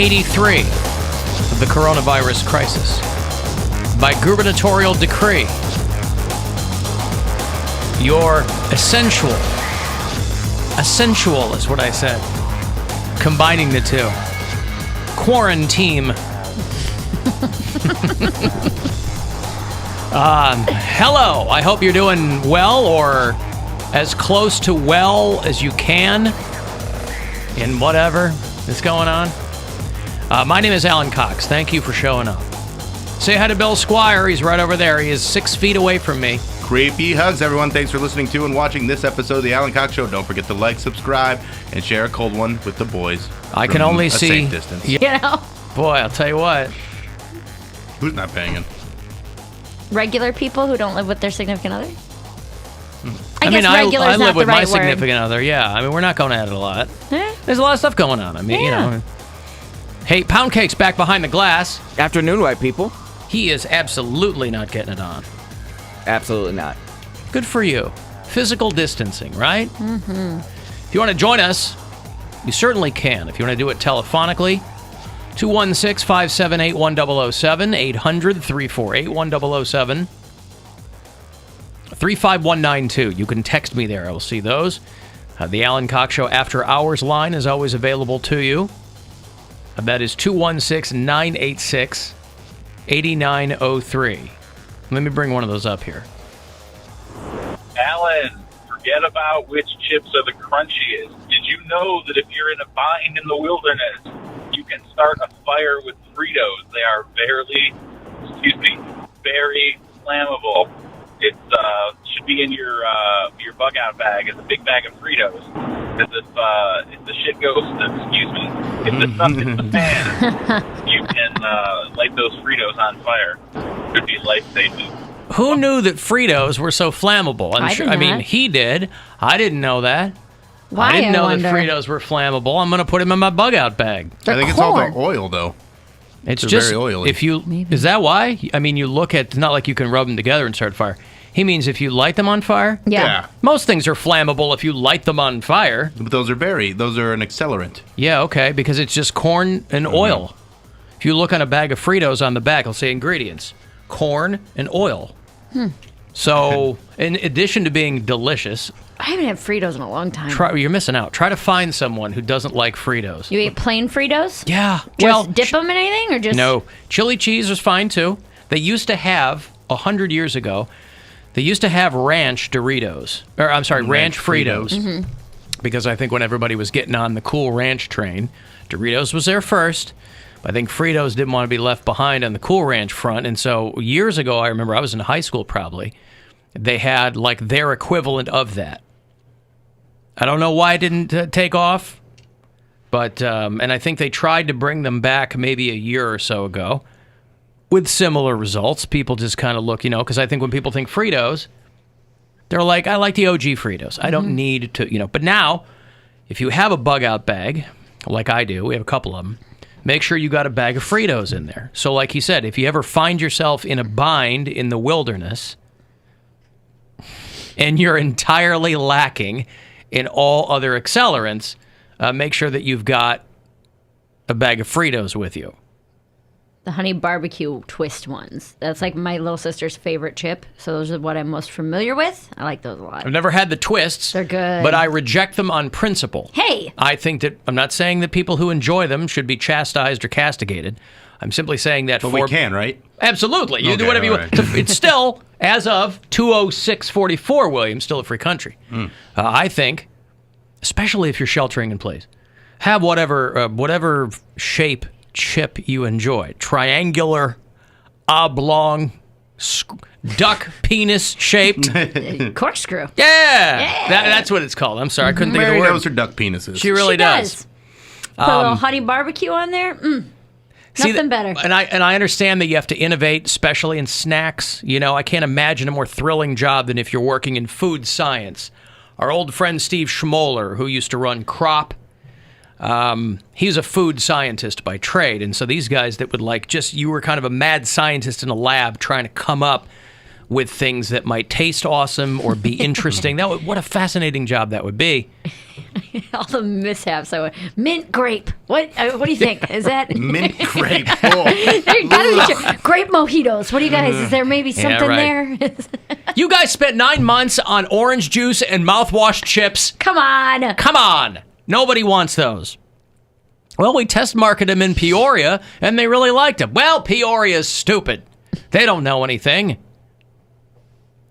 83 of the coronavirus crisis. By gubernatorial decree, your essential is what I said, combining the two. Quarantine. Hello, I hope you're doing well, or as close to well as you can in whatever is going on. My name is Alan Cox. Thank you for showing up. Say hi to Bill Squire. He's right over there. He is 6 feet away from me. Creepy hugs, everyone. Thanks for listening to and watching this episode of the Alan Cox Show. Don't forget to like, subscribe, and share a cold one with the boys. I can only see safe distance. You know, Boy, I'll tell you what. Who's not banging? regular people who don't live with their significant other. I guess mean, regular I is live not with the my right word. significant other. Yeah, I mean, we're not going at it a lot. Eh? There's a lot of stuff going on. I mean, you know. Hey, Poundcake's back behind the glass. Afternoon, white people. He is absolutely not getting it on. Absolutely not. Good for you. Physical distancing, right? Mm-hmm. If you want to join us, you certainly can. If you want to do it telephonically, 216-578-1007, 800-348-1007, 35192. You can text me there. I will see those. The Alan Cox Show After Hours line is always available to you. That is 216-986-8903. Let me bring one of those up here. Alan, forget about which chips are the crunchiest. Did you know that if you're in a bind in the wilderness, you can start a fire with Fritos? They are very flammable. It should be in your bug out bag. It's a big bag of Fritos. Because if the shit goes, if the stuff hits the fan, you can light those Fritos on fire. It would be life-saving. Who knew that Fritos were so flammable? I mean, he did. I didn't know that. Why, I didn't know wonder? that Fritos were flammable. I'm going to put them in my bug out bag. They're I think corn. it's all the oil, though. It's They're just very oily. Is that why? I mean, you look at, it's not like you can rub them together and start fire. He means if you light them on fire. Yeah. Most things are flammable if you light them on fire. But those are an accelerant. Yeah, okay, because it's just corn and oil. If you look on a bag of Fritos on the back, it'll say ingredients: corn and oil. So, in addition to being delicious, I haven't had Fritos in a long time. you're missing out. Try to find someone who doesn't like Fritos. You eat plain Fritos? Yeah. Just dip them in anything, or just No. Chili cheese is fine, too. They used to have, 100 years ago, they used to have Ranch Fritos. Because I think when everybody was getting on the cool ranch train, Doritos was there first. I think Fritos didn't want to be left behind on the Cool Ranch front. And so years ago, I remember I was in high school probably, they had like their equivalent of that. I don't know why it didn't take off, but, and I think they tried to bring them back maybe a year or so ago with similar results. People just kind of look, because I think when people think Fritos, they're like, I like the OG Fritos. I don't need to, but now, if you have a bug out bag, like I do, we have a couple of them, make sure you got a bag of Fritos in there. So like he said, if you ever find yourself in a bind in the wilderness and you're entirely lacking in all other accelerants, make sure that you've got a bag of Fritos with you. the honey barbecue twist ones. That's like my little sister's favorite chip. So those are what I'm most familiar with. I like those a lot. I've never had the twists. They're good. But I reject them on principle. Hey! I think that, I'm not saying that people who enjoy them should be chastised or castigated. I'm simply saying that But we can, right? Absolutely. You do Okay, whatever you all want. right. It's still, as of 206:44, William, still a free country. I think, especially if you're sheltering in place, have whatever shape chip you enjoy. Triangular, oblong, duck penis shaped. Corkscrew. Yeah! That's what it's called. I'm sorry, I couldn't think of Mary the word. knows her duck penises. She really does. Put a little honey barbecue on there. Nothing better. And I understand that you have to innovate, especially in snacks. You know, I can't imagine a more thrilling job than if you're working in food science. Our old friend Steve Schmoller, who used to run Crop, he's a food scientist by trade. And so these guys that would you were kind of a mad scientist in a lab trying to come up with things that might taste awesome or be interesting. What a fascinating job that would be. All the mishaps. I went, mint grape. What do you think? Is that Mint grape. Oh. there gotta be grape mojitos? What do you guys? Is there maybe something right. there? You guys spent 9 months on orange juice and mouthwash chips. Come on. Come on. Nobody wants those. Well, we test marketed them in Peoria, and they really liked them. Well, Peoria's stupid. They don't know anything.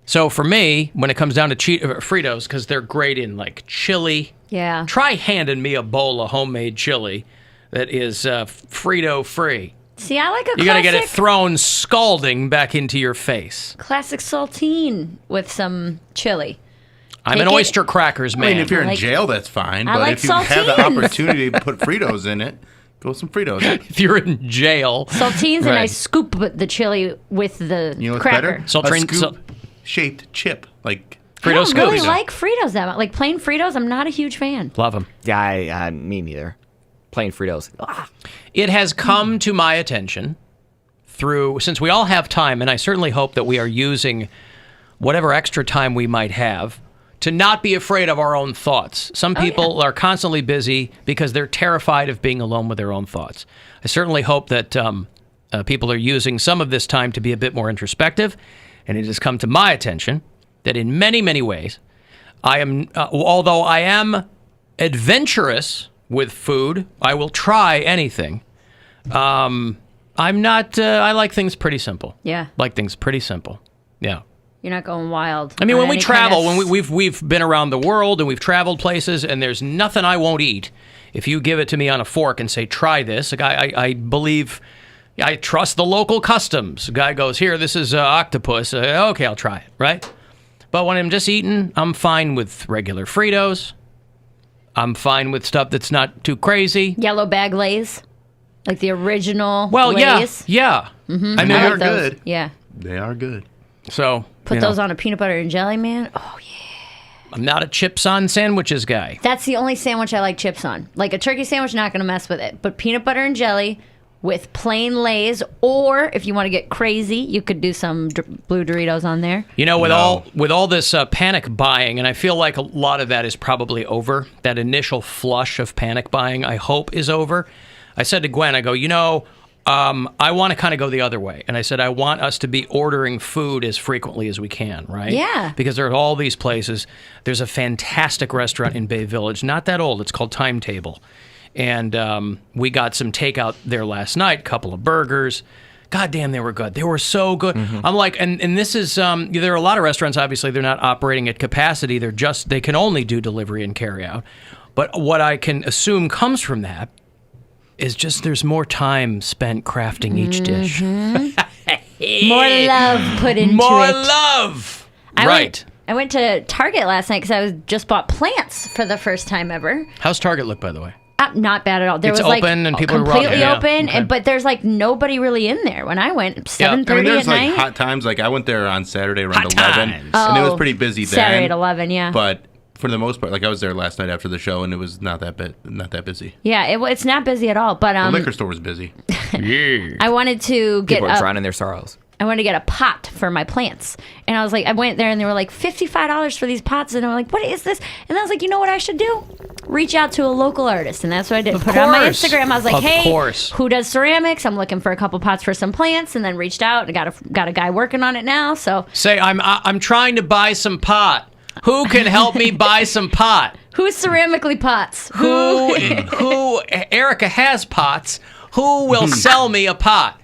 So for me, when it comes down to Fritos, because they're great in like chili, Yeah. try handing me a bowl of homemade chili that is Frito free. See, I like a You got to get it thrown scalding back into your face. classic saltine with some chili. I'm an Take it- oyster crackers I man. mean, if you're in like- jail, that's fine. I But like if you have the saltines. opportunity to put Fritos in it, go with some Fritos. If you're in jail, Saltines, and Right. I scoop the chili with the You know what's cracker. better? Saltine- A scoop-shaped chip. Like, I Frito don't really scoops. like Fritos that much. Like plain Fritos, I'm not a huge fan. Love them. Yeah, me neither. Plain Fritos. Ah. It has come to my attention since we all have time, and I certainly hope that we are using whatever extra time we might have to not be afraid of our own thoughts. Some people are constantly busy because they're terrified of being alone with their own thoughts. I certainly hope that people are using some of this time to be a bit more introspective, and it has come to my attention that in many, many ways, I am, although I am adventurous with food, I will try anything. I'm not, I like things pretty simple. Yeah. Like things pretty simple. Yeah. You're not going wild. I mean, on when we any kind travel, of- when we've been around the world and we've traveled places, and there's nothing I won't eat. If you give it to me on a fork and say, try this, I believe, I trust the local customs. A guy goes, here, this is octopus. Okay, I'll try it, right? But when I'm just eating, I'm fine with regular Fritos. I'm fine with stuff that's not too crazy. Yellow bag Lays, like the original Well, Lays. yeah. I and mean, they I are like those. good. Yeah. They are good. so Put you know, those on a peanut butter and jelly, man. Oh, yeah. I'm not a chips on sandwiches guy. That's the only sandwich I like chips on. Like a turkey sandwich, not going to mess with it. But peanut butter and jelly with plain Lays, or if you want to get crazy, you could do some blue Doritos on there. You know, with No. all this panic buying, and I feel like a lot of that is probably over. That initial flush of panic buying, I hope, is over. I said to Gwen, I go, I want to kind of go the other way. And I said, I want us to be ordering food as frequently as we can, right? Yeah. Because there are all these places. There's a fantastic restaurant in Bay Village, not that old. It's called Timetable. And we got some takeout there last night, couple of burgers. God damn, they were good. They were so good. I'm like, and this is, there are a lot of restaurants, obviously, they're not operating at capacity. They can only do delivery and carry out. But what I can assume comes from that is just there's more time spent crafting each dish. More love put into More it. love. I Right. went to Target last night because I just bought plants for the first time ever. How's Target look, by the way? Not bad at all. There It's was like open and people are completely walking, yeah. open, Okay. but there's like nobody really in there. When I went, 7:30 I mean, there's at like night. hot times. Like I went there on Saturday around Hot 11, times. and it was Oh, pretty busy then. Saturday at 11, yeah. But for the most part, like I was there last night after the show, and it was not that busy. Yeah, it's not busy at all. But The liquor store was busy. Yeah. I wanted to get People are a, drowning their sorrows. I wanted to get a pot for my plants, and I was like, I went there and they were like $55 for these pots, and I'm like, what is this? And I was like, you know what I should do? Reach out to a local artist, and that's what I did. Put it on my course. Instagram. I was like, Of hey, course. who does ceramics? I'm looking for a couple pots for some plants, and then reached out and got a guy working on it now. So Say, I'm trying to buy some pot. Who can help me buy some pot? who's ceramically pots? Who Erica has pots. Who will sell me a pot?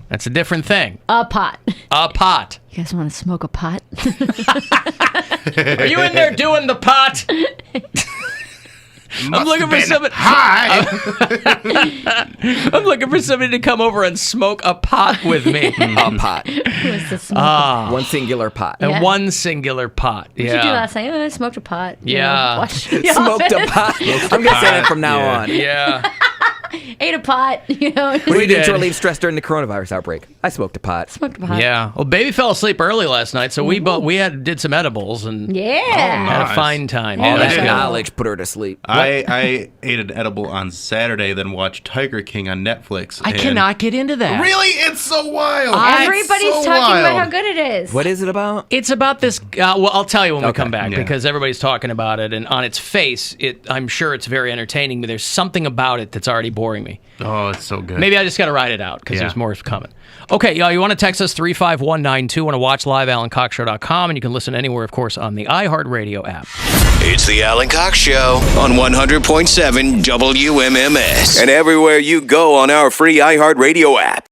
That's a different thing. A pot. A pot. You guys want to smoke a pot? Are you in there doing the pot? I'm looking for somebody. Hi. I'm looking for somebody to come over and smoke a pot with me. A pot. Who wants to smoke? One singular pot. And Yeah. one singular pot. What did you do Yeah. last night? Oh, I smoked a pot. You Yeah. know, watched The Smoked a Office. pot. I'm going to say that from now Yeah. on. Yeah. Ate a pot, you know. What do you do did. to relieve stress during the coronavirus outbreak? I smoked a pot. Smoked a pot. Yeah. Well, baby fell asleep early last night, so we did some edibles and Yeah. had a Nice. fine time. All That's that good. knowledge put her to sleep. I ate an edible on Saturday, then watched Tiger King on Netflix. I and- cannot get into that. Really? It's so wild. Everybody's It's so talking about wild. how good it is. What is it about? It's about this. Well, I'll tell you when we Okay. come back Yeah. because everybody's talking about it, and on its face, I'm sure it's very entertaining. But there's something about it that's already boring me. Oh, it's so good. Maybe I just got to ride it out because Yeah. there's more coming. Okay, y'all, you want to text us 35192, want to watch live, AlanCoxShow.com, and you can listen anywhere, of course, on the iHeartRadio app. It's the Alan Cox Show on 100.7 WMMS and everywhere you go on our free iHeartRadio app.